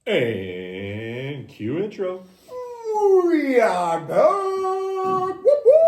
And cue intro. We are back. Whoop, whoop.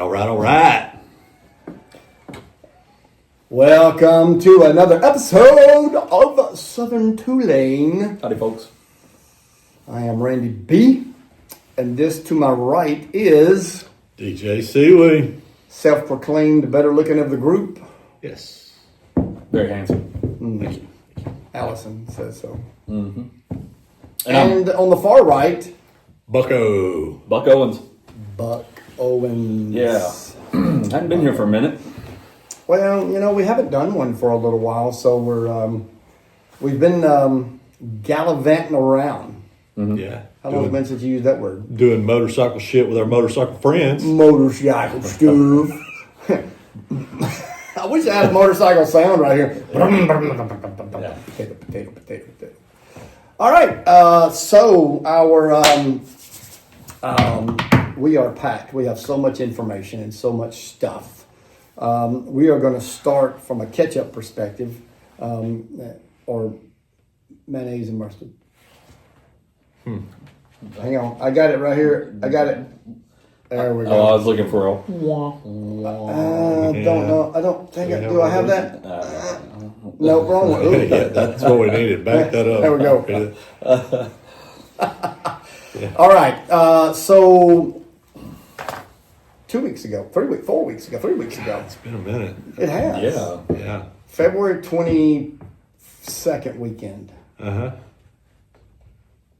All right. Welcome to another episode of Southern Tulane. Howdy, folks. I am Randy B. And this to my right is DJ Seaway. self-proclaimed better looking of the group. Yes. Very handsome. Thank you. Allison says so. Mm-hmm. And on the far right, Bucko. Buck Owens. Buck Owens. Yeah. Hadn't been here for a minute. Well, we haven't done one for a little while, so we've been gallivanting around. Mm-hmm. Yeah. How long has it been since you used that word? Doing motorcycle shit with our motorcycle friends. Motorcycle stuff. I wish I had a motorcycle sound right here. Yeah. Potato. All right. So our we are packed. We have so much information and so much stuff. We are going to start from a ketchup perspective, or mayonnaise and mustard. Hang on, I got it right here. I got it. There we go. Oh, I was looking for a. Don't know. I don't think. Do I have that? No, wrong one. Ooh. Yeah, that's what we needed. Back that up. There we go. All right. So 3 weeks ago. It's been a minute. It has. Yeah. February 22nd weekend. Uh-huh.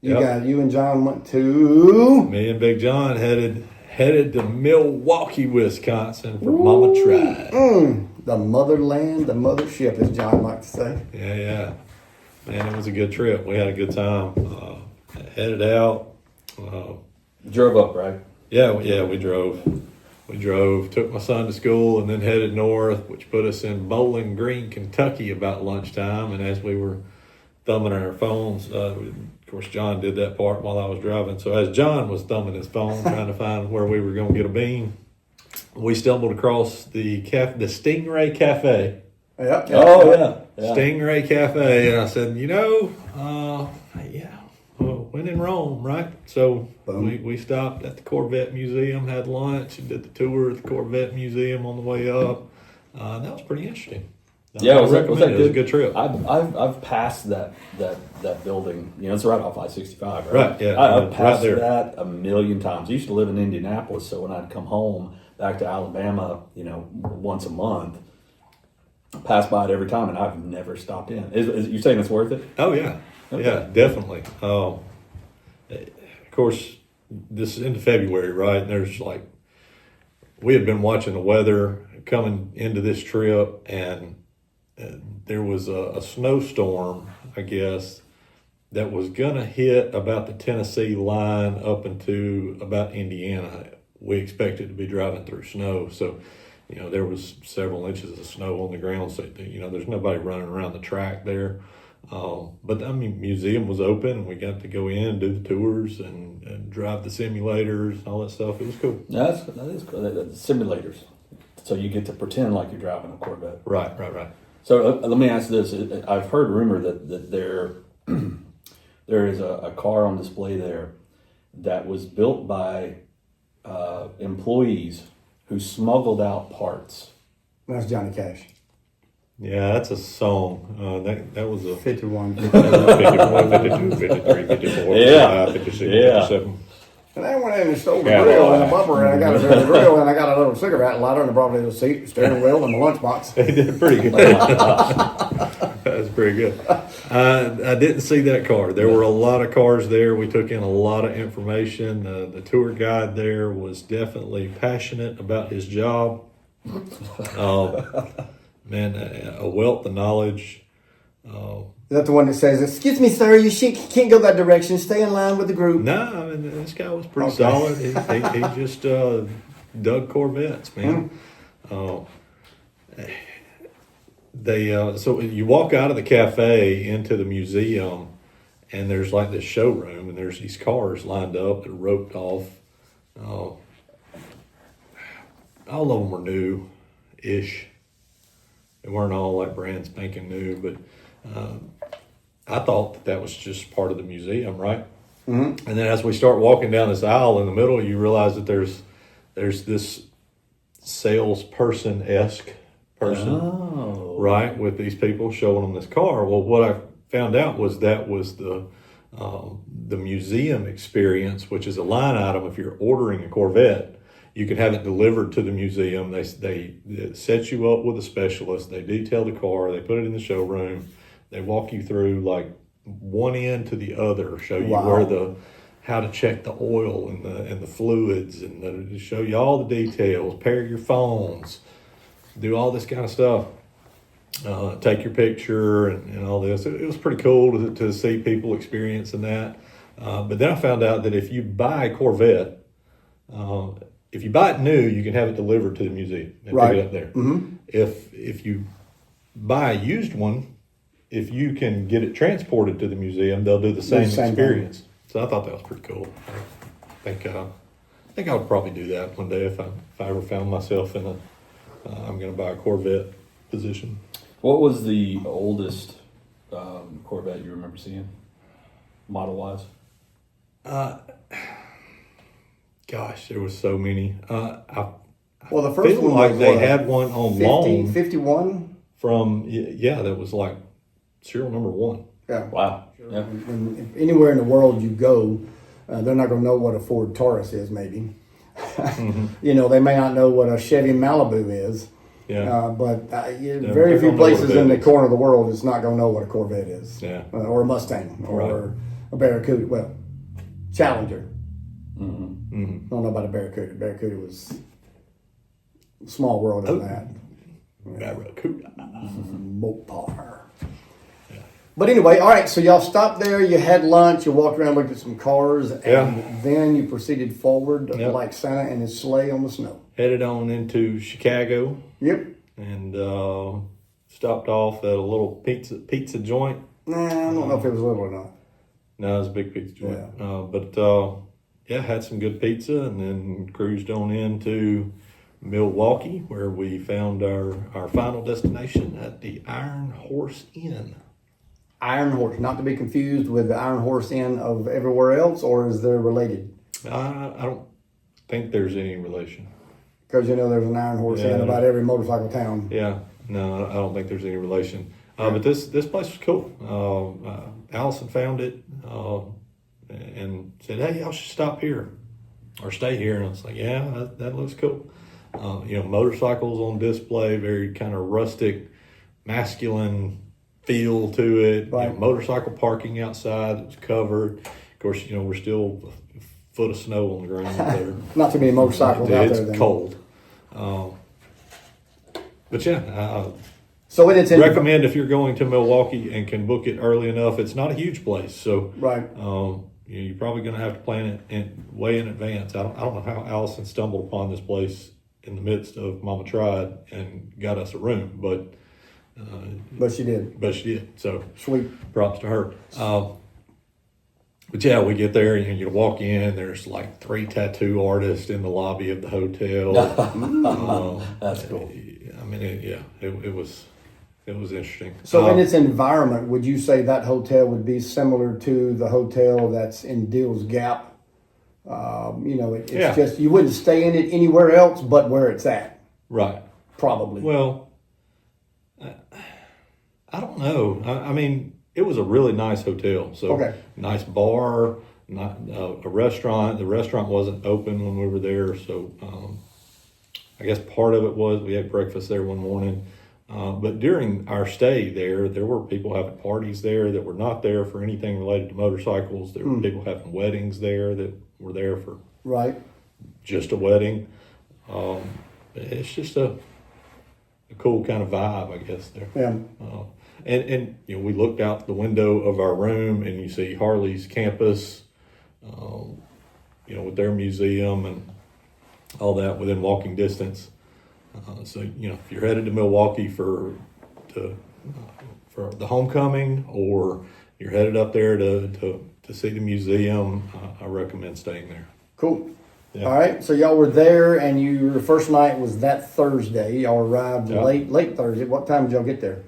You and John went to. Me and Big John headed to Milwaukee, Wisconsin for MaMa Tribe. The motherland, the mothership, as John likes to say. Yeah. Man, it was a good trip. We had a good time. Headed out. Drove up, right? Yeah, we drove. We drove, took my son to school, and then headed north, which put us in Bowling Green, Kentucky about lunchtime. And as we were thumbing our phones, of course, John did that part while I was driving. So as John was thumbing his phone, trying to find where we were going to get a bean, we stumbled across the Stingray Cafe. Yep. Oh, yeah. Stingray Cafe. And I said, when in Rome, right? So we stopped at the Corvette Museum, had lunch, and did the tour of the Corvette Museum on the way up. That was pretty interesting. Yeah, was that It was a good trip. I've passed that building. It's right off I-65, right? Right, yeah. I've passed right there. that a million times. I used to live in Indianapolis, so when I'd come home back to Alabama, once a month, I pass by it every time, and I've never stopped in. Is you saying it's worth it? Oh, yeah. Okay. Yeah, definitely. Of course, this is into February, right? And there's we had been watching the weather coming into this trip, and there was a snowstorm, I guess, that was going to hit about the Tennessee line up into about Indiana. We expected to be driving through snow. So, there was several inches of snow on the ground. So, there's nobody running around the track there. But museum was open, and we got to go in, do the tours, and drive the simulators and all that stuff. It was cool. That is cool. The simulators. So you get to pretend like you're driving a Corvette. Right. So let me ask this. I've heard rumor that there is a car on display there that was built by employees who smuggled out parts. That's Johnny Cash. Yeah, that's a song. That was a 51. 51, 52, 53, 54, Yeah. 55, 56, Yeah. 57. And I went in and stole the Yeah. grill and the bumper, and I got the grill, and I got a little cigarette lighter, and I brought it to the seat, steering wheel, and the lunchbox. They did pretty good. That was pretty good. I didn't see that car. There were a lot of cars there. We took in a lot of information. The tour guide there was definitely passionate about his job. Man, a wealth of knowledge. Is that the one that says, "Excuse me, sir, you can't go that direction. Stay in line with the group"? No, I mean, this guy was pretty Okay. solid. He just dug Corvettes, man. So you walk out of the cafe into the museum, and there's like this showroom, and there's these cars lined up that are roped off. All of them were new-ish. They weren't all like brand spanking new, but I thought that was just part of the museum, right? Mm-hmm. And then as we start walking down this aisle in the middle, you realize that there's this salesperson-esque person, right, with these people showing them this car. Well, what I found out was that was the museum experience, which is a line item. If you're ordering a Corvette, you can have it delivered to the museum. They set you up with a specialist. They detail the car. They put it in the showroom. They walk you through like one end to the other, show you Wow. how to check the oil and the fluids, and show you all the details. Pair your phones, do all this kind of stuff. Take your picture and all this. It was pretty cool to see people experiencing that. But then I found out that if you buy a Corvette, if you buy it new, you can have it delivered to the museum and Right. pick it up there. Mm-hmm. If you buy a used one, if you can get it transported to the museum, they'll do the same experience. So I thought that was pretty cool. I think I would probably do that one day if I ever found myself in I'm going to buy a Corvette position. What was the oldest Corvette you remember seeing, model-wise? Gosh, there was so many. Well, the first feel one like was they what, had one on 50, loan 51? from that was like serial number 1. Yeah. Wow. Yeah. When anywhere in the world you go, they're not going to know what a Ford Taurus is, maybe. You know, they may not know what a Chevy Malibu is. Yeah. But they're very few gonna know what places a in the Corvette is. corner of the world is not going to know what a Corvette is. Yeah. Or a Mustang or Right. a Barracuda. Well, Challenger. Mm-hmm. Don't know about a Barracuda. Barracuda was a small world in that. Barracuda. Mopar. But anyway, all right, so y'all stopped there, you had lunch, you walked around, looked at some cars, and then you proceeded forward like Santa and his sleigh on the snow. Headed on into Chicago Yep. and stopped off at a little pizza joint. Nah, I don't know if it was little or not. No, it was a big pizza joint. Yeah. But had some good pizza and then cruised on into Milwaukee, where we found our final destination at the Iron Horse Inn. Iron Horse, not to be confused with the Iron Horse Inn of everywhere else, or is they related? I don't think there's any relation. Because you know there's an Iron Horse Inn about every motorcycle town. Yeah, no, I don't think there's any relation. But this place was cool. Allison found it and said, "Hey, y'all should stop here or stay here." And I was like, "Yeah, that looks cool." Motorcycles on display, very kind of rustic, masculine feel to it. Right. Motorcycle parking outside that was covered. Of course, we're still a foot of snow on the ground there. Not too many motorcycles out there. It's cold. But So in its recommend if you're going to Milwaukee and can book it early enough. It's not a huge place, so right. you're probably going to have to plan it way in advance. I don't know how Allison stumbled upon this place in the midst of MaMa Tried and got us a room, but she did. But she did. So Sweet. props to her. But yeah, we get there and you walk in. There's like 3 tattoo artists in the lobby of the hotel. That's cool. I mean, it was interesting. So in its environment, would you say that hotel would be similar to the hotel that's in Deals Gap? It's just, you wouldn't stay in it anywhere else but where it's at. Right. Probably. Well, I don't know. I mean, it was a really nice hotel. So Okay. nice bar, not a restaurant. The restaurant wasn't open when we were there, so I guess part of it was we had breakfast there one morning. But during our stay there were people having parties there that were not there for anything related to motorcycles. There were people having weddings there that were there for Right. just a wedding. It's just a cool kind of vibe, I guess, there. Yeah. And you know, we looked out the window of our room and you see Harley's campus, you know, with their museum and all that within walking distance. So, you know, if you're headed to Milwaukee for the homecoming, or you're headed up there to see the museum, I recommend staying there. Cool. Yeah. All right. So y'all were there, and your first night was that Thursday. Y'all arrived Yeah. late Thursday. What time did y'all get there?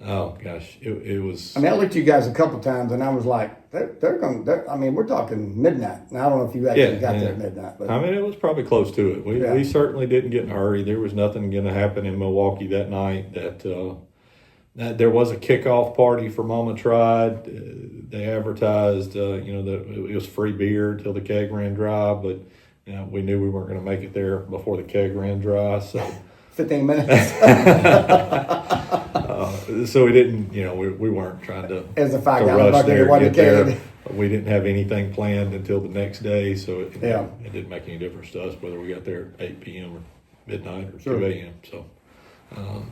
Oh gosh, it was. I mean, I looked at you guys a couple times, and I was like, they're going. I mean, we're talking midnight. Now I don't know if you actually got there at midnight, but I mean, it was probably close to it. Yeah. We certainly didn't get in a hurry. There was nothing going to happen in Milwaukee that night. That there was a kickoff party for MaMa Tried. They advertised, you know, that it was free beer till the keg ran dry, but you know, we knew we weren't going to make it there before the keg ran dry. So 15 minutes. so we didn't, you know, we weren't trying to, As a fact, to I was rush about to there, get get there. keg. We didn't have anything planned until the next day, so it didn't make any difference to us whether we got there at 8 p.m. or midnight or Sure. 2 a.m. So,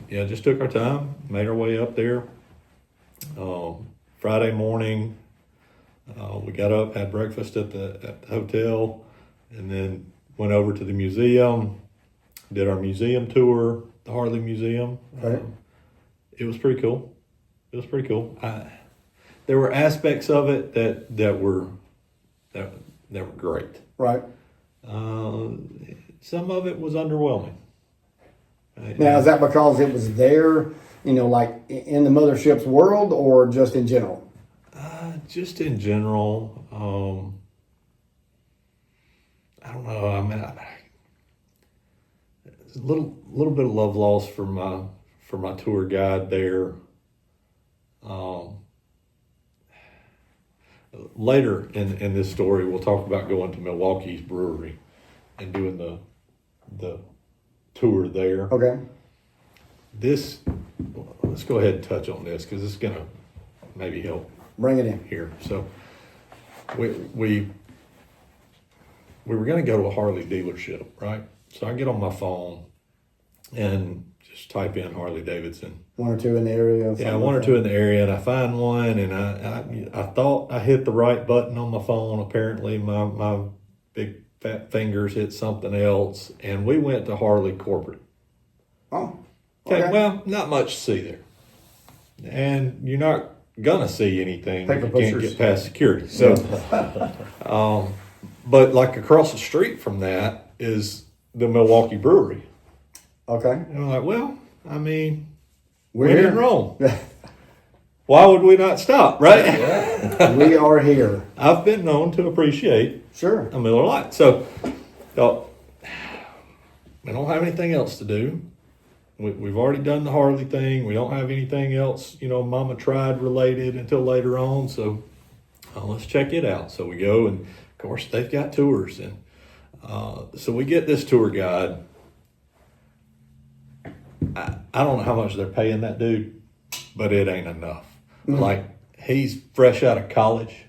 yeah, just took our time, made our way up there. Friday morning, we got up, had breakfast at the hotel, and then went over to the museum, did our museum tour, the Harley Museum. Right. It was pretty cool. There were aspects of it that were great. Right. Some of it was underwhelming. Now, is that because it was there, you know, like in the mothership's world, or just in general? Just in general, I don't know. I mean, a little bit of love lost for my tour guide there. Later in this story, we'll talk about going to Milwaukee's brewery and doing the tour there. Okay. Let's go ahead and touch on this because it's gonna maybe help Bring it in. here. So we were gonna go to a Harley dealership, right? So I get on my phone and just type in Harley Davidson. One or two in the area. Yeah, one or two in the area, and I find one, and I thought I hit the right button on my phone. Apparently, my big fat fingers hit something else, and we went to Harley corporate. Oh. Okay, well, not much to see there, and you're not gonna see anything Paper if you can't pushers. get past security. So, but like across the street from that is the Milwaukee Brewery, Okay. and I'm like, well, I mean, We're when here. in Rome. Why would we not stop, right? We are here. I've been known to appreciate Sure. a Miller Lite. So, we don't have anything else to do. We've already done the Harley thing. We don't have anything else, you know, MaMa Tried related until later on. So, let's check it out. So we go, and of course, they've got tours. And so we get this tour guide. I don't know how much they're paying that dude, but it ain't enough. Mm-hmm. Like, he's fresh out of college,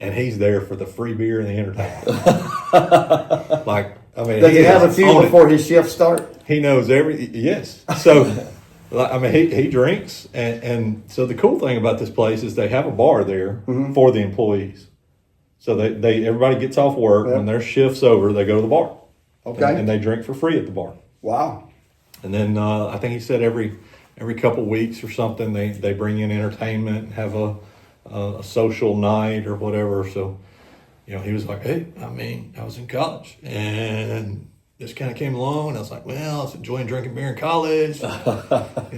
and he's there for the free beer and the entertainment. Like, I mean, Does he have a is few on it. before his shift start? He knows yes. So, like, I mean, he drinks, and so the cool thing about this place is they have a bar there for the employees. So they everybody gets off work, Yeah. when their shift's over, they go to the bar. Okay. And they drink for free at the bar. Wow. And then I think he said every couple weeks or something they bring in entertainment and have a social night or whatever. So, you know, he was like, hey, I mean, I was in college and this kind of came along, and I was like, well, I was enjoying drinking beer in college. You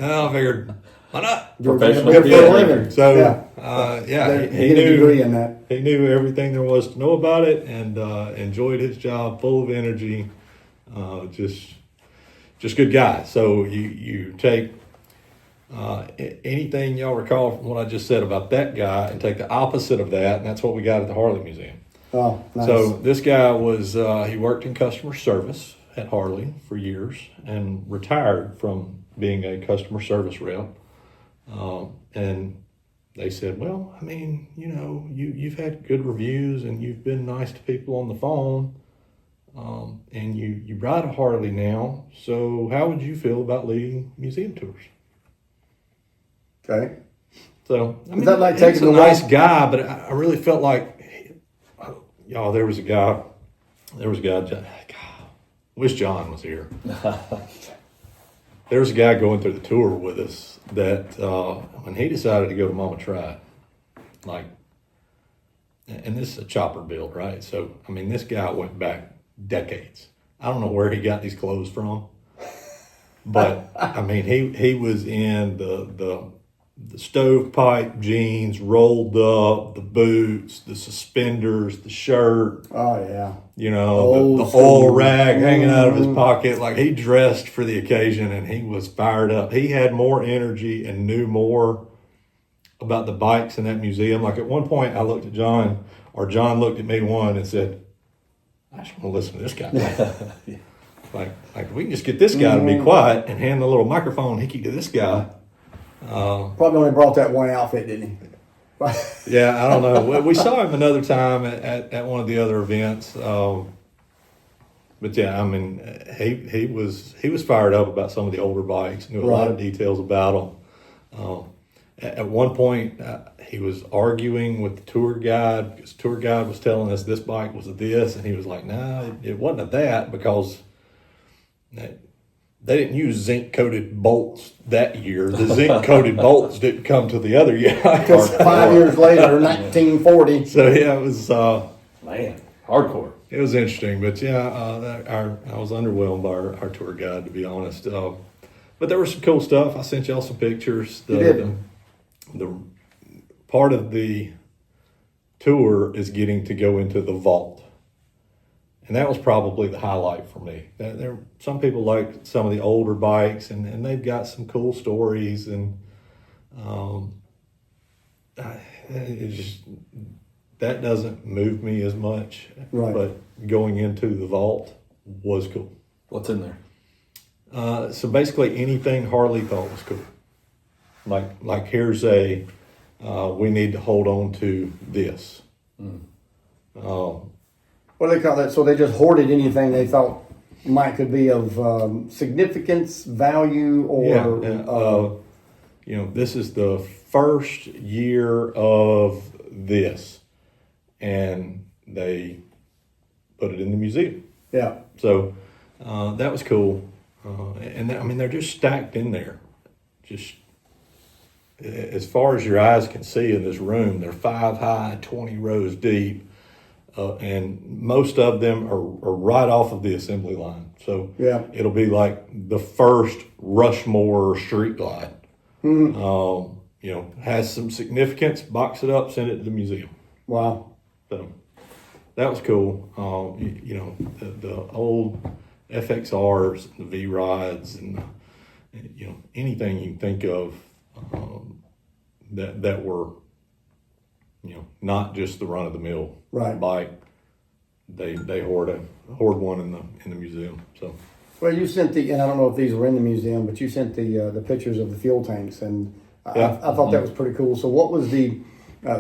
know, I figured, why not? Professional Good for beer a living. So, yeah. he Get a degree knew in that. he knew everything there was to know about it, and enjoyed his job, full of energy, just good guy. So you take Anything y'all recall from what I just said about that guy and take the opposite of that, and that's what we got at the Harley Museum. Oh, nice. So this guy was, he worked in customer service at Harley for years and retired from being a customer service rep. And they said, well, I mean, you know, you've had good reviews and you've been nice to people on the phone. And you ride a Harley now. So how would you feel about leading museum tours? Okay. So, I mean, that like he's taking a the nice walk? guy, but I really felt like, y'all, there was a guy, God, wish John was here. There was a guy going through the tour with us that when he decided to go to MaMa Tried, like, and this is a chopper build, right? So, I mean, this guy went back decades. I don't know where he got these clothes from, but I mean, he was in the stovepipe jeans, rolled up, the boots, the suspenders, the shirt. Oh yeah. You know, Old the school. oil rag hanging out of his pocket. Like, he dressed for the occasion and he was fired up. He had more energy and knew more about the bikes in that museum. Like, at one point I looked at John, or John looked at me one and said, I just want to listen to this guy. like we can just get this guy to be quiet and hand the little microphone hickey to this guy. Probably only brought that one outfit, didn't he? Yeah, I don't know. We saw him another time at one of the other events. But yeah, I mean, he was fired up about some of the older bikes, knew a lot of details about them. At one point, he was arguing with the tour guide because the tour guide was telling us this bike was a this, and he was like, "No, it wasn't a that because they didn't use zinc-coated bolts that year. The zinc-coated bolts didn't come till the other year." Because 5 years later, 1940. So yeah, it was Man, hardcore. it was interesting, but yeah, I was underwhelmed by our tour guide, to be honest. But there was some cool stuff. I sent y'all some pictures. You did. The part of the tour is getting to go into the vault. And that was probably the highlight for me. Some people like some of the older bikes, and they've got some cool stories, and it just, that doesn't move me as much. Right. But going into the vault was cool. What's in there? So basically anything Harley thought was cool. Like here's we need to hold on to this. What do they call that? So they just hoarded anything they thought could be of significance, value, or you know, this is the first year of this, and they put it in the museum. yeah. So that was cool, and I mean, they're just stacked in there, just as far as your eyes can see in this room. They're 5 high, 20 rows deep. And most of them are right off of the assembly line. So Yeah. it'll be like the first Rushmore street glide. You know, has some significance, box it up, send it to the museum. Wow. So that was cool. You know, the old FXRs, the V-Rides, and you know, anything you can think of that were, you know, not just the run-of-the-mill bike. They hoard one in the museum. So Well, you sent and I don't know if these were in the museum, but you sent the pictures of the fuel tanks, and I thought that was pretty cool. So what was the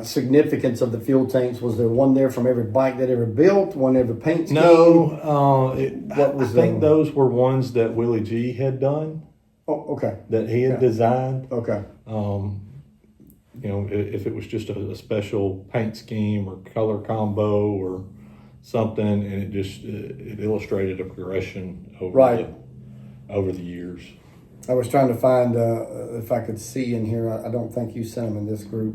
significance of the fuel tanks? Was there one there from every bike that ever built, one every paint scheme? No, What was I think those were ones that Willie G had done. Oh, okay. That he had designed. Okay. You know, if it was just a special paint scheme or color combo or something, and it illustrated a progression over the years. I was trying to find if I could see in here. I don't think you sent them in this group.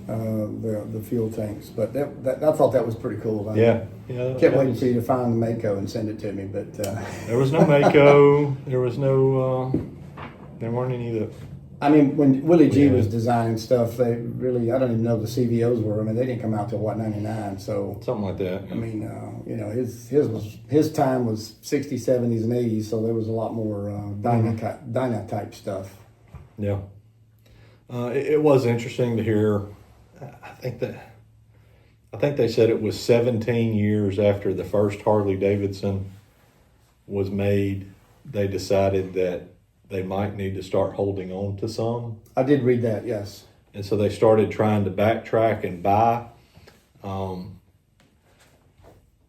The fuel tanks, but that I thought that was pretty cool. Yeah. Kept waiting for you to find the Mako and send it to me, but there was no Mako. There was no. There weren't any that. I mean, when Willie G was designing stuff, they really, I don't even know the CVOs were. I mean, they didn't come out till what, 99. So something like that. I mean, you know, his time was 60s, 70s, and 80s. So there was a lot more Dyna type stuff. Yeah. It was interesting to hear. I think they said it was 17 years after the first Harley Davidson was made, they decided that they might need to start holding on to some. I did read that, yes. And so they started trying to backtrack and buy. I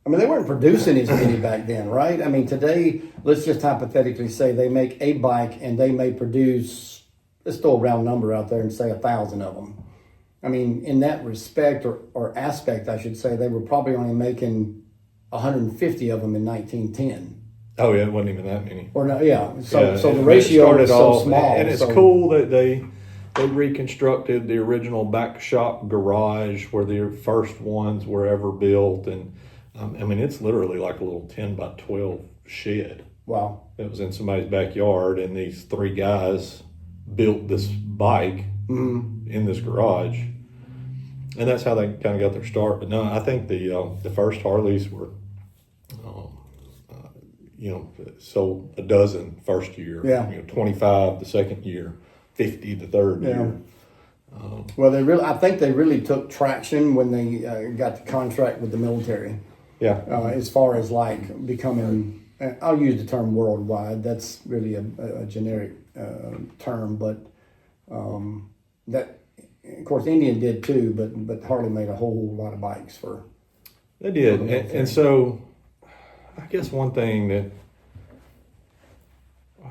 mean, they weren't producing as many back then, right? I mean, today, let's just hypothetically say they make a bike and they may produce, let's throw a round number out there and say 1,000 of them. I mean, in that respect or aspect, I should say, they were probably only making 150 of them in 1910. Oh yeah, it wasn't even that many. Or no, yeah. So the it ratio started is so off, small. and it's cool that they reconstructed the original back shop garage where the first ones were ever built, and I mean it's literally like a little 10 by 12 shed. Wow. It was in somebody's backyard, and these three guys built this bike in this garage, and that's how they kind of got their start. But no, I think the first Harleys were. Sold a dozen first year. Yeah. 25 the second year, 50 the third year. Well, I think they really took traction when they got the contract with the military. Yeah. As far as like becoming, I'll use the term worldwide. That's really a generic term, but that, of course, Indian did too. But Harley made a whole lot of bikes for. They did, and so I guess one thing that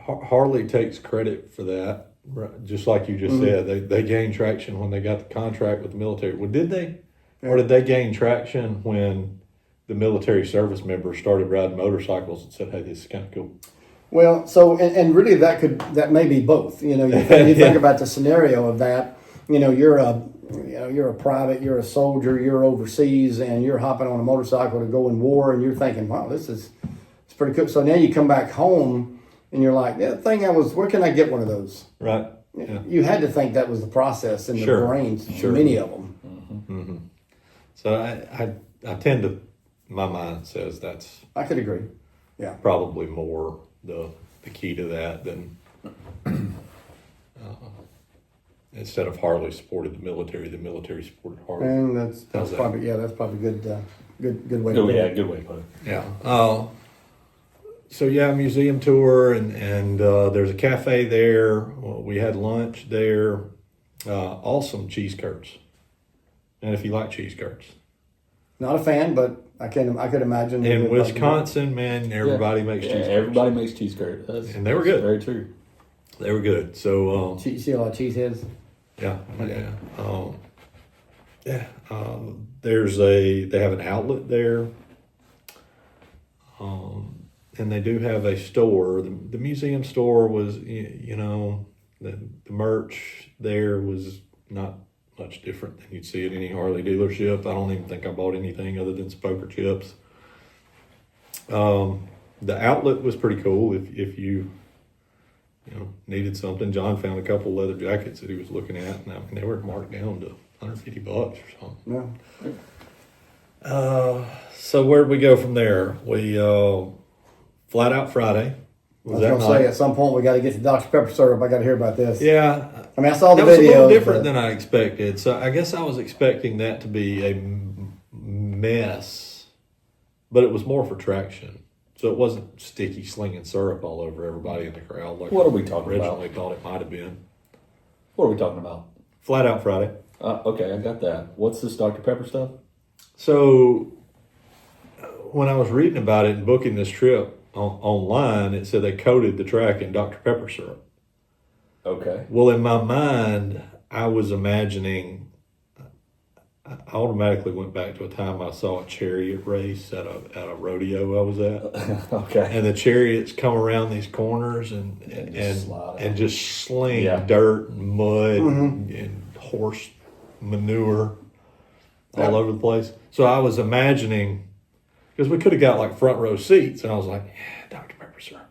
Harley takes credit for that, right, just like you just said, they gained traction when they got the contract with the military. Well, did they? Yeah. Or did they gain traction when the military service members started riding motorcycles and said, hey, this is kind of cool? Well, so, and really that may be both. You think about the scenario of that, you're a private, you're a soldier, you're overseas, and you're hopping on a motorcycle to go in war, and you're thinking, wow, it's pretty cool. So now you come back home, and you're like, where can I get one of those? Right. Yeah. You had to think that was the process in the brains, many of them. Mm-hmm. Mm-hmm. So I tend to, my mind says that's. I could agree. Yeah. Probably more the key to that than. Instead of Harley supported the military supported Harley. And that's probably good way to put it. Yeah, good way to put it. Yeah. So yeah, museum tour and there's a cafe there. We had lunch there. Awesome cheese curds. And if you like cheese curds. Not a fan, but I could imagine. In Wisconsin, man, everybody makes cheese curds. Everybody makes cheese curds. And they were good. Very true. They were good. So you see a lot of cheeseheads? Yeah. They have an outlet there. And they do have a store. The museum store was, the merch there was not much different than you'd see at any Harley dealership. I don't even think I bought anything other than some poker chips. The outlet was pretty cool. If you needed something, John found a couple leather jackets that he was looking at, and I mean, they were marked down to $150 or something. Yeah. So where'd we go from there? We Flat Out Friday. I was going to say, at some point we got to get to Dr. Pepper syrup. I got to hear about this. Yeah. I mean, I saw the video. That was video. a little different than I expected. So I guess I was expecting that to be a mess, but it was more for traction. So it wasn't sticky slinging syrup all over everybody in the crowd like what are we talking originally about? thought it might have been. What are we talking about? Flat Out Friday. Okay, I got that. What's this Dr. Pepper stuff? So when I was reading about it and booking this trip online, it said they coated the track in Dr. Pepper syrup. Okay. Well, in my mind, I was imagining. I automatically went back to a time I saw a chariot race at a rodeo I was at. Okay. And the chariots come around these corners and just sling dirt and mud and horse manure all over the place. So I was imagining, because we could have got like front row seats, and I was like, yeah, Dr. Pepper syrup.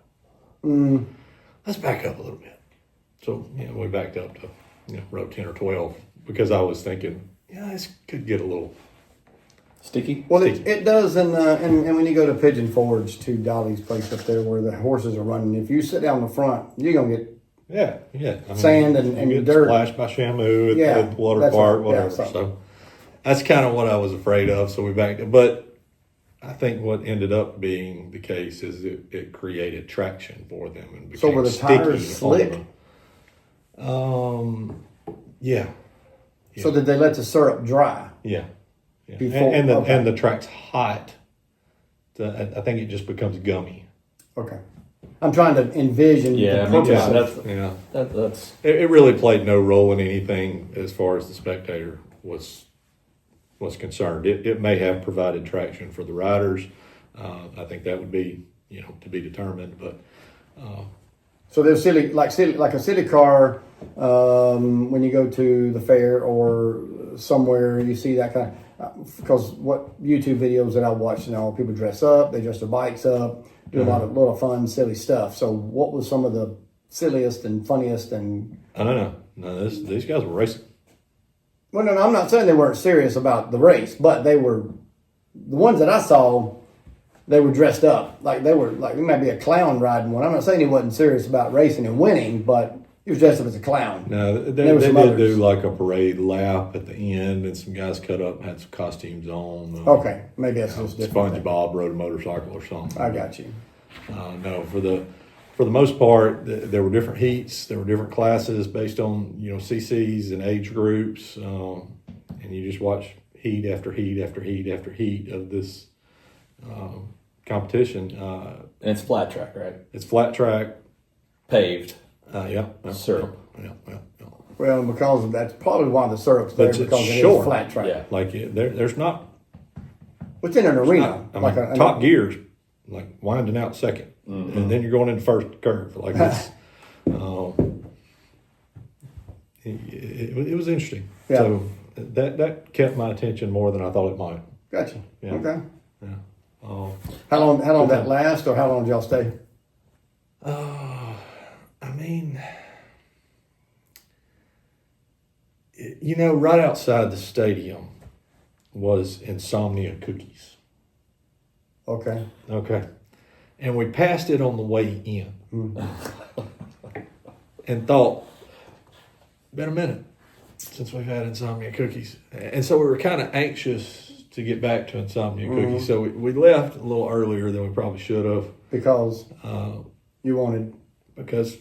Let's back up a little bit. So we backed up to row 10 or 12 because I was thinking, this could get a little sticky. Well, it does, and when you go to Pigeon Forge to Dolly's place up there where the horses are running, if you sit down in the front, you're gonna get Yeah. I mean, Sand and you get dirt. splashed by Shamu at Yeah, the water that's park, right. Yeah, whatever. so- So that's kind of what I was afraid of. So we backed it. But I think what ended up being the case is it created traction for them and became So were the tires slick? Yeah. So did they let the syrup dry? Yeah. Before- And the track's hot. I think it just becomes gummy. Okay. I'm trying to envision Yeah, the me too. purpose. Yeah. That's It really played no role in anything as far as the spectator was concerned. It may have provided traction for the riders. I think that would be to be determined. But So they're like a city car. When you go to the fair or somewhere, you see that kind of. Because what YouTube videos that I watch, people dress up, they dress their bikes up, do a lot of fun, silly stuff. So what was some of the silliest and funniest and? I don't know. No, these guys were racing. Well, no, I'm not saying they weren't serious about the race, but they were. The ones that I saw, they were dressed up like they were like there might be a clown riding one. I'm not saying he wasn't serious about racing and winning, but he was dressed up as a clown. No, they There were did some others. do like a parade lap at the end, and some guys cut up and had some costumes on. Okay, maybe that's just different. SpongeBob rode a motorcycle or something. I got you. No, for the most part, there were different heats. There were different classes based on CCs and age groups, and you just watch heat after heat after heat after heat of this competition. and it's flat track, right? It's flat track. Paved. Yeah. Syrup. Yeah. Well, because of that's probably why the syrup's there But it's because it short. is flat track. Yeah. Like there's not. What's in an arena? I mean, top gears like winding out 2nd, and then you're going into first curve. Like it's, it was interesting. Yeah. So that kept my attention more than I thought it might. Gotcha. Yeah. Okay. Yeah. How long did that last, or how long did y'all stay? I mean, right outside the stadium was Insomnia Cookies. Okay. Okay. And we passed it on the way in and thought, been a minute since we've had Insomnia Cookies. And so we were kind of anxious to get back to Insomnia Cookies. So we left a little earlier than we probably should have Because you wanted because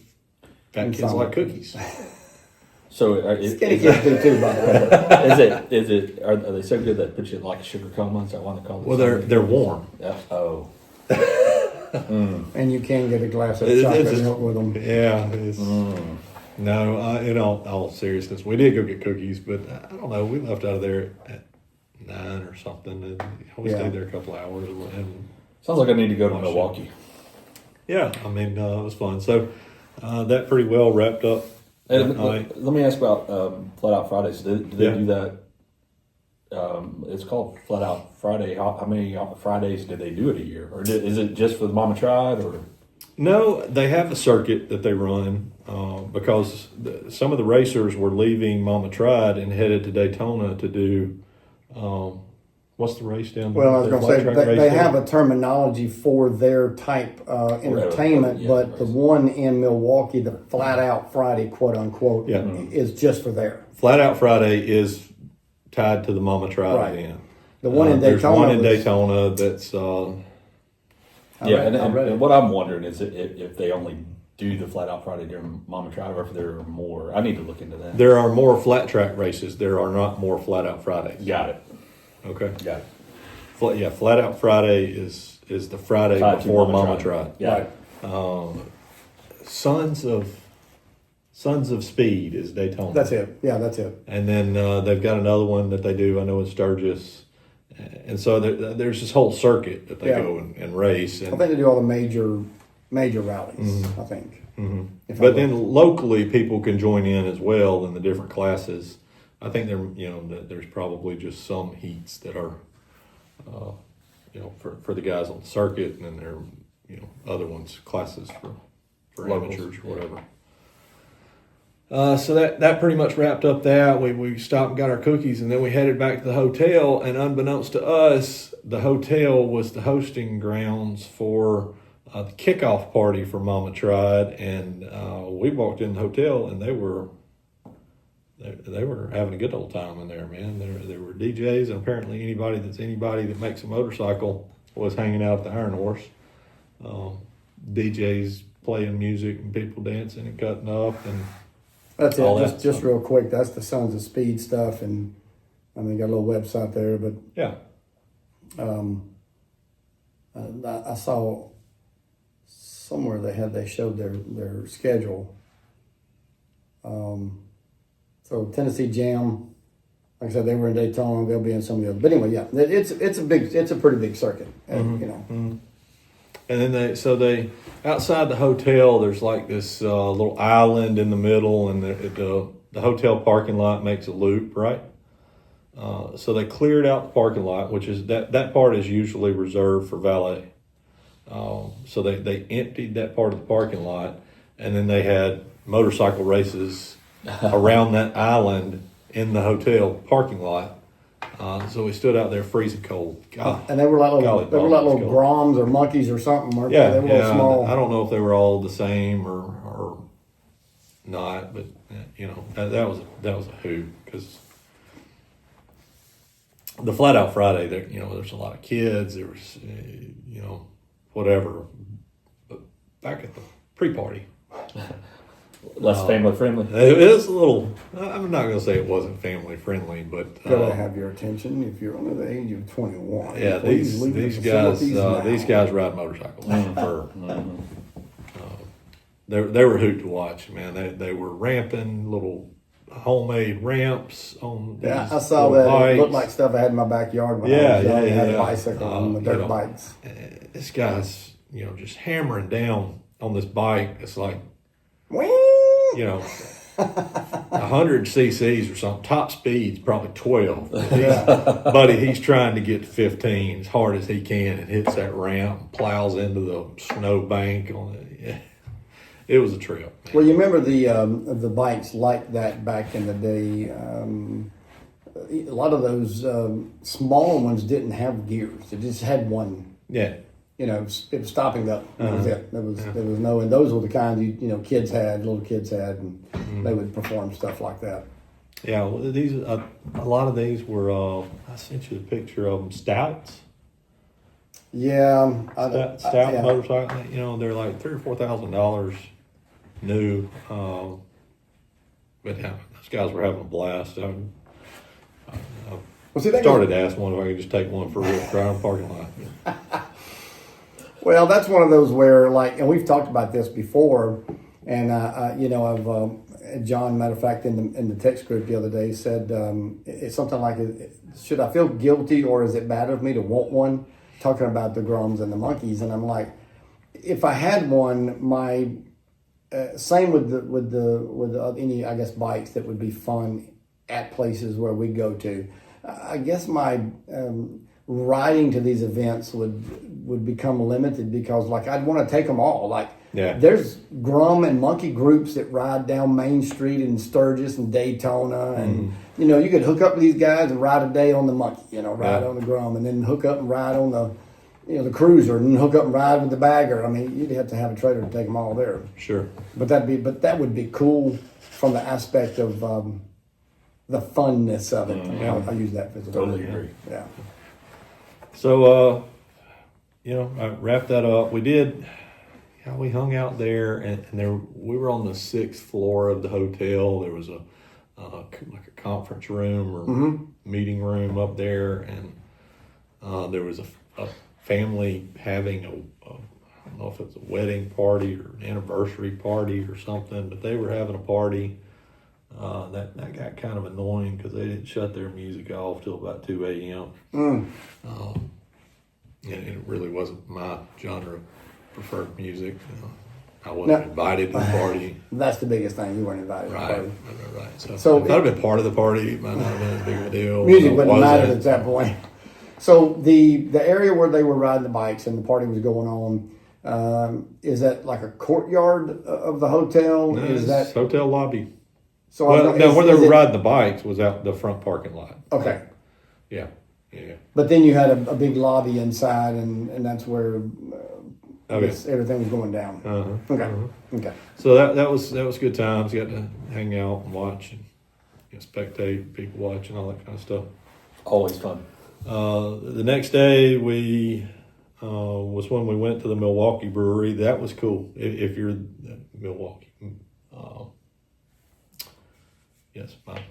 fat kids Insomnia like cookies. So skinny kids do too, by the way. are they so good that put you in like a sugar coma? Is that why they call it? Well, they're warm. Yeah. Oh. And you can get a glass of It's chocolate just- milk with them. Yeah. No, in all seriousness, we did go get cookies, but I don't know. We left out of there at 9 or something, and we Yeah. stayed there a couple hours. And Sounds like I need to go to Milwaukee. yeah, I mean, it was fun. So that pretty well wrapped up. And that night. let me ask about Flat Out Fridays. Do they Yeah. do that? It's called Flat Out Friday. How many Fridays do they do it a year, or is it just for the MaMa Tribe? Or No, they have a circuit that they run because some of the racers were leaving MaMa Tried and headed to Daytona to do what's the race down there? Well, I was The going to flat say track they race have there? a terminology for their type entertainment, yeah, but the right. one in Milwaukee, the Flat Out Friday, quote unquote, Yeah. is just for there. Flat Out Friday is tied to the MaMa Tried Right. event. The one in There's Daytona one in was- Daytona that's I yeah, read- I read it. and what I'm wondering is if they only do the Flat Out Friday during MaMa Tribe, or if there are more. I need to look into that. there are more flat track races. There are not more Flat Out Fridays. Got it. Okay. Got it. Flat Out Friday is the Friday Tied to before MaMa MaMa Tribe. Tried. Yeah. Sons of Speed is Daytona. That's it. Yeah, that's it. And then they've got another one that they do. I know in Sturgis, and so there's this whole circuit that they Yeah. go and race. I And think they do all the major rallies. I think. If but I'm then locally, people can join in as well in the different classes. I think there's probably just some heats that are, for the guys on the circuit, and then there are, other ones classes for Locals. amateurs or whatever. So that pretty much wrapped up that. We stopped and got our cookies, and then we headed back to the hotel. And unbeknownst to us, the hotel was the hosting grounds for the kickoff party for MaMa tried, and we walked in the hotel, and they were having a good old time in there, man. There were DJs, and apparently anybody that makes a motorcycle was hanging out at the Iron Horse. DJs playing music and people dancing and cutting up, and That's all it. that Just real quick, that's the Sons of Speed stuff, and I mean, got a little website there, but yeah. I saw somewhere they showed their schedule. So Tennessee Jam, like I said, they were in Daytona. They'll be in some of the other. But anyway, yeah, it's a pretty big circuit, and, you know. Mm-hmm. And then they outside the hotel, there's like this little island in the middle, and the hotel parking lot makes a loop, right? So they cleared out the parking lot, which is that part is usually reserved for valet. So they emptied that part of the parking lot, and then they had motorcycle races around that island in the hotel parking lot. So we stood out there freezing cold. God, And they were like little, cold. groms or monkeys or something. Weren't Yeah, they? They were little small. I don't know if they were all the same or not, but you know that was a hoot, because the Flat Out Friday, there, you know, there's a lot of kids. There was, you know, whatever. But back at the pre-party, Less family friendly. it is a little. I'm not going to say it wasn't family friendly, but Gotta have your attention if you're under the age of 21. yeah, Before you leave the these facilities guys now. ride motorcycles for. They were a hoot to watch, man. They were ramping little homemade ramps on. Yeah, I these saw little that. It bikes. looked like stuff I had in my backyard when I Yeah, was young. yeah, I had yeah. a bicycle on the You dirt know, bikes. This guy's, you know, just hammering down on this bike. It's like, Whee! you know, 100 cc's or something. Top speed's probably 12. He's trying to get to 15 as hard as he can, and hits that ramp, plows into the snow bank on it. Yeah. It was a trip. Man. Well, you remember the bikes like that back in the day. A lot of those smaller ones didn't have gears. They just had one. Yeah. You know, it was stopping up. That was it. There was no, and those were the kinds little kids had, and they would perform stuff like that. Yeah, well, these a lot of these were. I sent you a picture of them. Stouts. Yeah, Stout yeah. motorcycle. You know, they're like $3,000 or $4,000 new. But yeah, those guys were having a blast. I Well, see, that started to ask one if I could just take one for a real drive in the parking lot. Well, that's one of those where, like, and we've talked about this before, and I've John, matter of fact, in the text group the other day said it's something like, should I feel guilty or is it bad of me to want one? Talking about the Groms and the monkeys, and I'm like, if I had one, my same with any, I guess, bikes that would be fun at places where we go to. I guess my riding to these events would become limited because, like, I'd want to take them all. Like, there's Grum and monkey groups that ride down Main Street in Sturgis and Daytona, and you know, you could hook up with these guys and ride a day on the monkey, you know, ride on the Grum, and then hook up and ride on the cruiser, and then hook up and ride with the bagger. I mean, you'd have to have a trailer to take them all there. Sure. But that would be cool from the aspect of the funness of it. I'll use that for the Totally agree. Yeah. So, I wrapped that up. We hung out there, and we were on the 6th floor of the hotel. There was like a conference room or meeting room up there, and there was a family having I don't know if it's a wedding party or an anniversary party or something, but they were having a party. That got kind of annoying because they didn't shut their music off till about 2 a.m. And it really wasn't my genre of preferred music. I wasn't invited to the party. That's the biggest thing. You weren't invited to the party. Right. So if I'd have been part of the party, it might not have been as big of a deal. Music wouldn't have mattered at that point. So the area where they were riding the bikes and the party was going on, is that like a courtyard of the hotel? No, is that hotel lobby? so? Where they were riding the bikes was out the front parking lot. Okay. Yeah. But then you had a big lobby inside, and that's where Okay. Everything was going down. Okay. Okay. So that was good times. Got to hang out and watch and spectate people watching, all that kind of stuff. Always fun. The next day was when we went to the Milwaukee brewery. That was cool. If you're Milwaukee, yes, my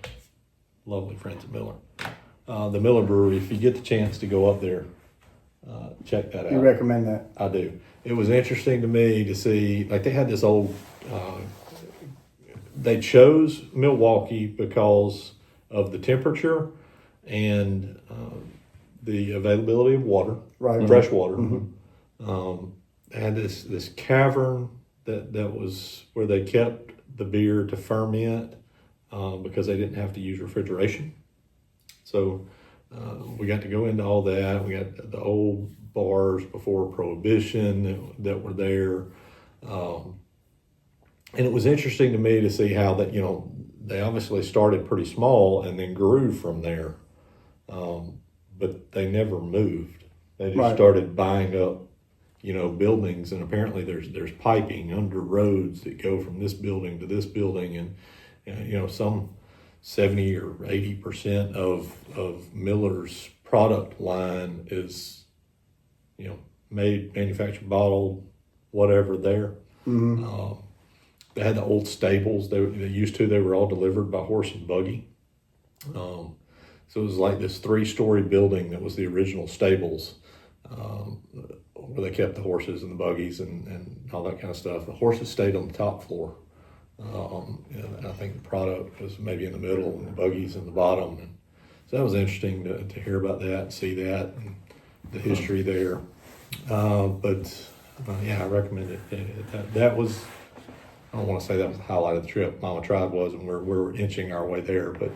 lovely friends at Miller. The Miller Brewery. If you get the chance to go up there, check that out. You recommend that? I do. It was interesting to me to see, like they had this old, they chose Milwaukee because of the temperature and the availability of water, Right. fresh water. They had this cavern that was where they kept the beer to ferment because they didn't have to use refrigeration. So we got to go into all that. We got the old bars before Prohibition that were there. And it was interesting to me to see how that, they obviously started pretty small and then grew from there. But they never moved. They just started buying up, buildings, and apparently there's piping under roads that go from this building to this building, and some 70 or 80% of Miller's product line is, manufactured, bottled, whatever there. They had the old stables. They were all delivered by horse and buggy. So it was like this 3-story building that was the original stables, where they kept the horses and the buggies and all that kind of stuff. The horses stayed on the top floor. And I think the product was maybe in the middle and the buggies in the bottom. And so that was interesting to hear about that and see that and the history there. But I recommend it. That was, I don't want to say that was the highlight of the trip. MaMa Tribe was, and we're inching our way there. But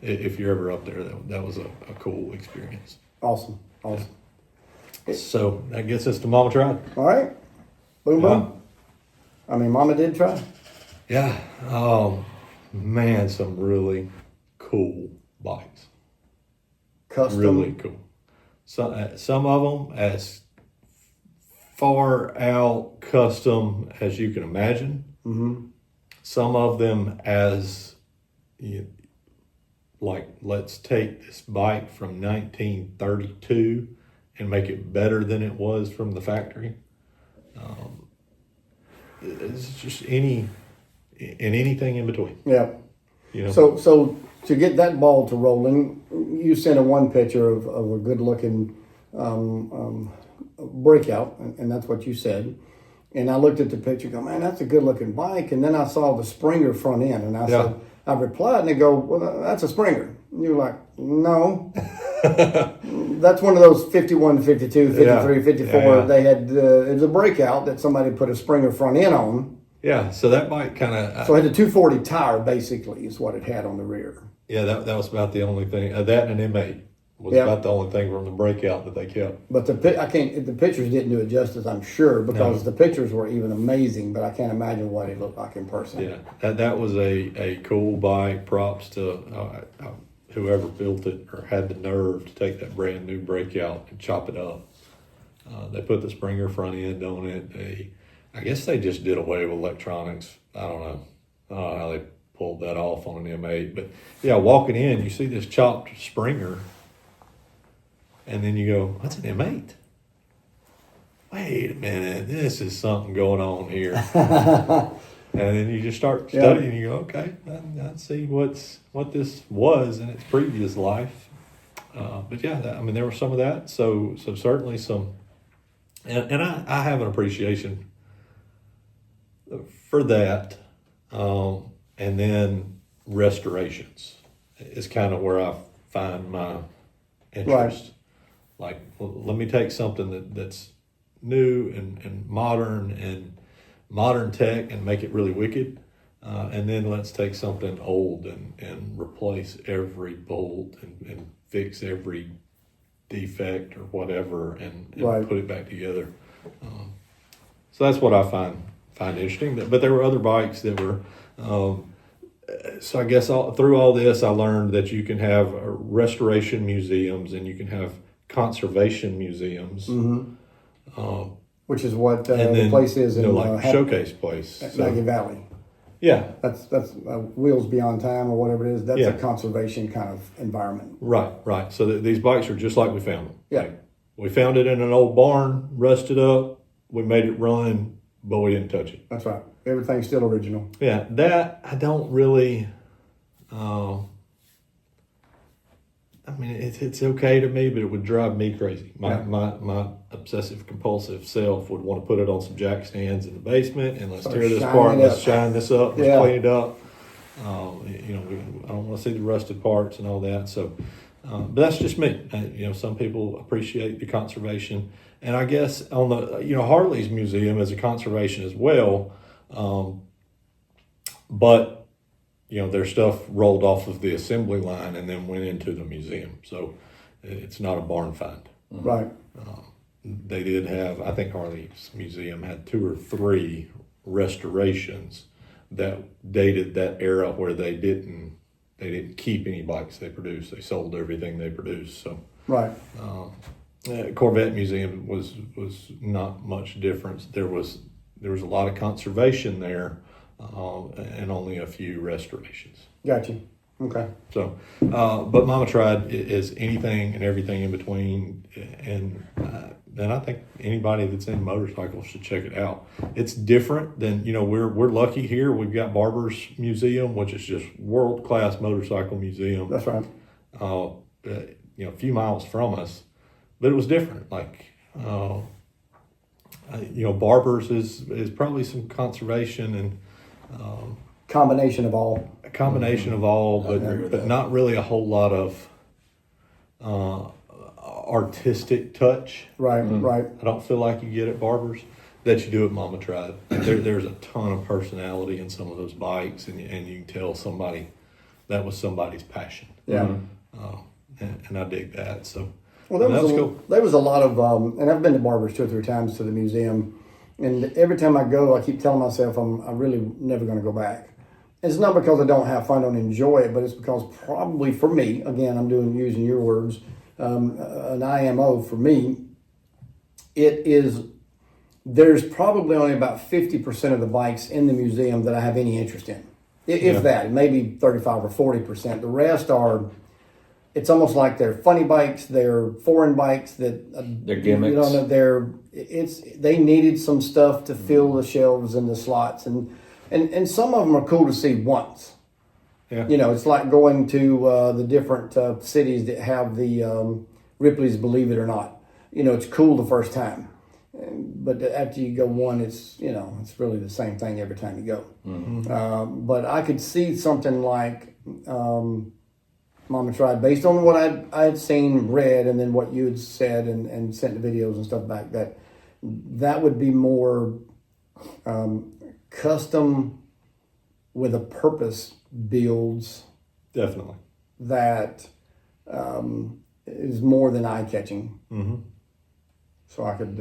if you're ever up there, that was a cool experience. Awesome. So that gets us to MaMa Tribe. All right. Boom, boom. I mean, Mama did try. Yeah. Oh, man, some really cool bikes. Custom. Really cool. Some of them as far out custom as you can imagine. Some of them as, let's take this bike from 1932 and make it better than it was from the factory. It's just anything in between. Yeah. So to get that ball to rolling, you sent one picture of a good looking breakout, and that's what you said. And I looked at the picture, go, man, that's a good looking bike. And then I saw the Springer front end, and I said, I replied, and they go, well, that's a Springer. And you're like, no. That's one of those 51, 52, 53, 54. Yeah. They had, it was a breakout that somebody put a Springer front end on. Yeah, so that bike kind of... So it had a 240 tire, basically, is what it had on the rear. Yeah, that was about the only thing. That and an M8 was about the only thing from the breakout that they kept. But the pictures didn't do it justice, I'm sure, because the pictures were even amazing, but I can't imagine what it looked like in person. Yeah, that was a cool bike. Props to whoever built it or had the nerve to take that brand new breakout and chop it up. They put the Springer front end on it. I guess they just did away with electronics. I don't know how they pulled that off on an M8. But yeah, walking in, you see this chopped Springer, and then you go, that's an M8. Wait a minute, this is something going on here. And then you just start studying, and you go, okay, I see what this was in its previous life. But yeah, there was some of that. So certainly some, and I have an appreciation for that. And then restorations is kind of where I find my interest. Like, let me take something that's new and modern tech and make it really wicked. And then let's take something old and replace every bolt and fix every defect or whatever and put it back together. So that's what I find interesting. But there were other bikes that were... so I guess through all this, I learned that you can have restoration museums and you can have conservation museums. Which is what and the then, place is in like showcase place. Maggie Valley. Yeah, That's Wheels Beyond Time or whatever it is. That's Yeah. a conservation kind of environment. right. So these bikes are just like we found them. Yeah. Like, we found it in an old barn, rusted up. We made it run, but we didn't touch it. That's right. Everything's still original. Yeah, that I don't really. I mean, it's okay to me, but it would drive me crazy. My obsessive compulsive self would want to put it on some jack stands in the basement and let's tear this apart, let's shine this up, let's clean it up. I don't want to see the rusted parts and all that. So, but that's just me. Some people appreciate the conservation, and I guess on the Harley's museum is a conservation as well, but. Their stuff rolled off of the assembly line and then went into the museum. So it's not a barn find. Right. They did have, I think Harley's museum had 2 or 3 restorations that dated that era where they didn't keep any bikes they produced. They sold everything they produced. So right. Corvette Museum was not much different. There was a lot of conservation there. And only a few restorations. Gotcha. Okay. So, but MaMa Tried is anything and everything in between, and I think anybody that's in motorcycles should check it out. It's different than we're lucky here. We've got Barber's Museum, which is just world-class motorcycle museum. That's right. A few miles from us, but it was different. Like. Barber's is probably some conservation and combination of all. A combination of all, but not really a whole lot of artistic touch. Right, right. I don't feel like you get at Barber's that you do at MaMa Tried. There's a ton of personality in some of those bikes, and you can tell that was somebody's passion. Yeah. And I dig that. So. Well, there was a lot of, and I've been to Barber's 2 or 3 times to the museum, and every time I go, I keep telling myself I'm really never going to go back. And it's not because I don't have fun, don't enjoy it, but it's because probably for me, again, using your words, an IMO for me, there's probably only about 50% of the bikes in the museum that I have any interest in. If that, maybe 35 or 40%. The rest are... It's almost like they're funny bikes, they're foreign bikes that they're gimmicks. They needed some stuff to fill the shelves and the slots, and some of them are cool to see once. Yeah. It's like going to the different cities that have the Ripley's Believe It or Not. It's cool the first time, but after you go one, it's really the same thing every time you go. Mm-hmm. But I could see something like. MaMa Tried, based on what I had seen, read, and then what you had said and sent the videos and stuff back, that would be more custom with a purpose builds. Definitely. That is more than eye-catching. Mm-hmm. So I could...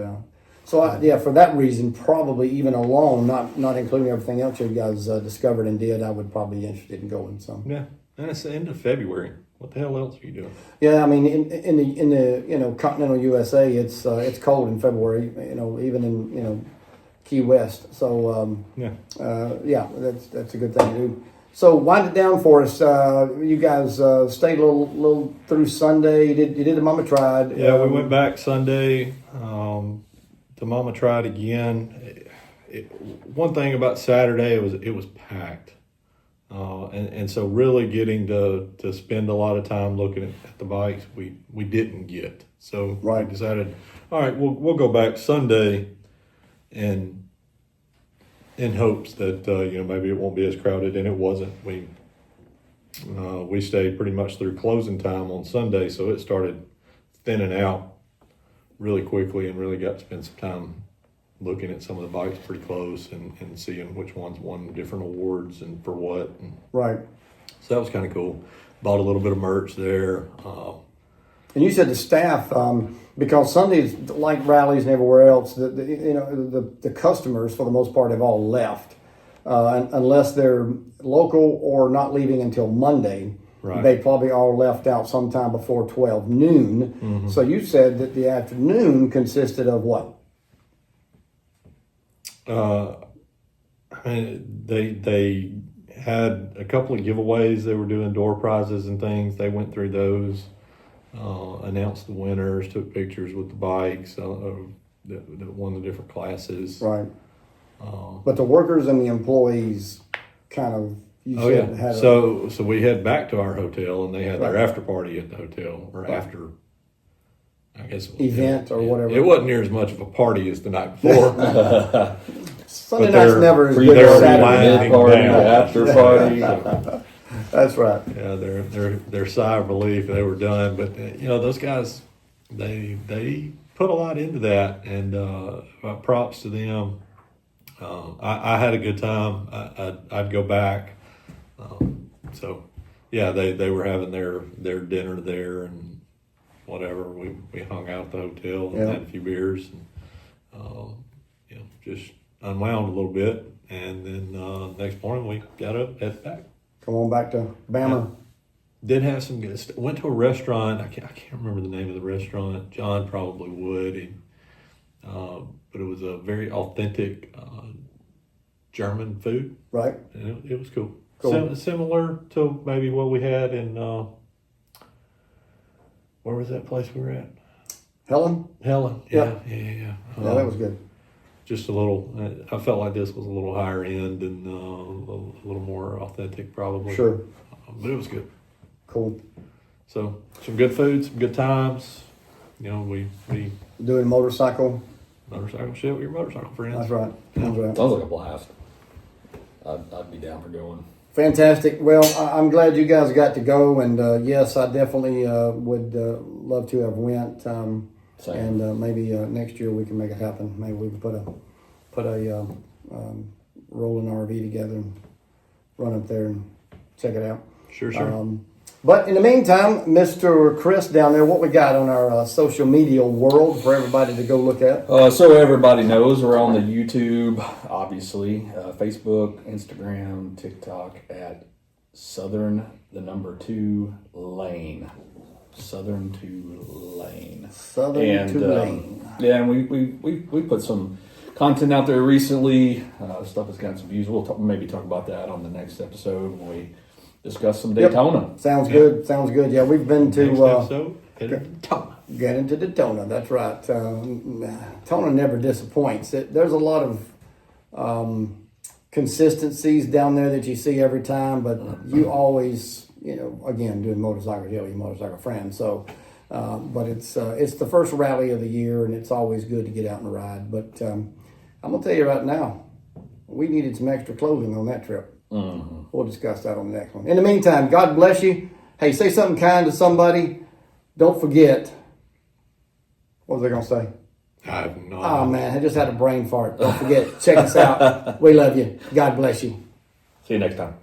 for that reason, probably even alone, not including everything else you guys discovered and did, I would probably be interested in going. So yeah. And it's the end of February. What the hell else are you doing? Yeah, I mean, in the continental USA, it's cold in February. Even in Key West. So that's a good thing to do. So wind it down for us. You guys stayed a little through Sunday. You did the MaMa Tried. Yeah, we went back Sunday. The MaMa Tried again. One thing about Saturday it was packed. And so really getting to spend a lot of time looking at the bikes we didn't get. So we decided, all right, we'll go back Sunday, and in hopes that maybe it won't be as crowded, and it wasn't. We stayed pretty much through closing time on Sunday, so it started thinning out really quickly, and really got to spend some time looking at some of the bikes pretty close and seeing which ones won different awards and for what. Right. So that was kind of cool. Bought a little bit of merch there. And you said the staff, because Sundays, like rallies and everywhere else, the customers for the most part have all left, unless they're local or not leaving until Monday. Right. They probably all left out sometime before 12 noon. Mm-hmm. So you said that the afternoon consisted of what? They had a couple of giveaways. They were doing door prizes and things. They went through those, announced the winners, took pictures with the bikes that won the different classes. Right. But the workers and the employees kind of, you said, had so we head back to our hotel, and they had their Right. after party at the hotel, or after, I guess, it was, event or whatever. It wasn't near as much of a party as the night before. Sunday but night's they're never as free good there as to Saturday wine. night. Party, down. after party. That's right. Yeah, their sigh of relief, they were done. But those guys, they put a lot into that, and props to them. I had a good time. I'd go back. So yeah, they were having their dinner there and whatever. We hung out at the hotel and had a few beers, and just unwound a little bit. And then next morning we got up, headed back. Come on back to Bama. Did have some good stuff. Went to a restaurant. I can't remember the name of the restaurant. John probably would. But it was a very authentic German food. Right. And it was cool. Cool. Similar to maybe what we had in, where was that place we were at? Helen? Helen. Yeah. Yeah, that was good. Just a little, I felt like this was a little higher end and a little more authentic probably. Sure. But it was good. Cool. So some good food, some good times. We Doing motorcycle. motorcycle shit with your motorcycle friends. That's right. That's right. Sounds like a blast. I'd be down for going. Fantastic. Well, I'm glad you guys got to go, and yes, I definitely would love to have went. Same. And maybe next year we can make it happen. Maybe we can put a rolling RV together and run up there and check it out. Sure. But in the meantime, Mr. Chris down there, what we got on our social media world for everybody to go look at? So everybody knows we're on the YouTube, obviously, Facebook, Instagram, TikTok at Southern 2 Lane. Southern 2 Lane. Southern 2 Lane. Yeah, and we put some content out there recently. Stuff has gotten some views. We'll maybe talk about that on the next episode when we discuss some Daytona. Sounds good. Sounds good. Yeah, we've been to Next episode, Daytona. get into Daytona. That's right. Daytona never disappoints. There's a lot of consistencies down there that you see every time, but you always, again, doing motorcycle, you're motorcycle friends. So, but it's the first rally of the year, and it's always good to get out and ride. But I'm gonna tell you right now, we needed some extra clothing on that trip. Mm-hmm. We'll discuss that on the next one. In the meantime, God bless you. Hey, say something kind to somebody. Don't forget. What was I gonna say? I have no Oh idea. man, I just had a brain fart. Don't forget. Check us out. We love you. God bless you. See you next time.